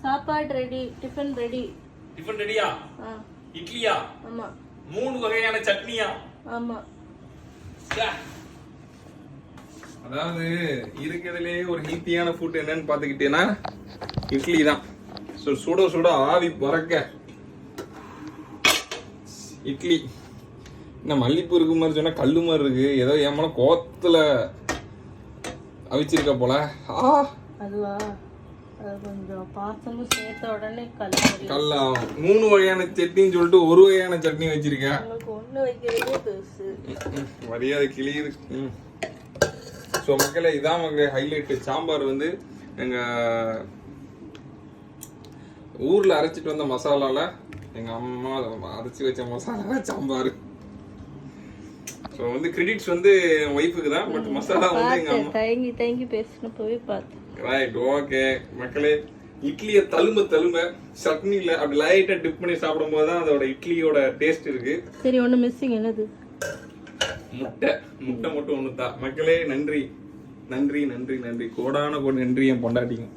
சாப்பாடு ready, tiffin ready. Tiffin ரெடியா? இட்லியா? ஆமா. 3 வகையான சட்னியா? ஆமா. அதாவது இருக்கிறதுலே ஒரு ஹெல்த்தியான ஃபுட் என்னன்னு பாத்துக்கிட்டேன்னா இட்லி தான். சுட சுட ஆவி பறக்க இட்லி. என்ன மல்லிப்பூ இருக்கு மாதிரி சொன்னா கல்லு மாதிரி இருக்கு. ஏதோ ஏமான கோத்துல அவிச்சிருக்க போல. அதுவா? கொஞ்சம் பாசமும் சேர்த்த உடனே கல்லா. 3 வகையான சட்னின்னு சொல்லிட்டு 1 வகையான சட்னி வச்சிருக்கேன். ஒண்ணு வைக்கிறதே பெருசு. மரியாதை கிளியுது. ஸோ மக்களே, இதான் மக்களே ஹைலைட். சாம்பார் வந்து எங்க ஊர்ல அரைச்சிட்டு வந்த மசாலால எங்க அம்மா அரைச்சி வச்ச மசாலா சாம்பார். ஸோ வந்து கிரெடிட்ஸ் வந்து ஒய்ஃபுக்கு தான், பட் மசாலா வந்து எங்க அம்மா. தேங்கி பேசினப்பவே பார்த்தேன். ரைட், ஓகே மக்களே. இட்லியை தழும்ப சட்னியில் அப்படி லைட்டா டிப் பண்ணி சாப்பிடும் போது தான் அதோட இட்லியோட டேஸ்ட் இருக்கு. சரி, ஒண்ணு மிஸ்ஸிங். என்னது? முட்டை மட்டும் ஒண்ணு தான் மக்களே. நன்றி கோடான கோடி நன்றி என் பொண்டாட்டிங்க.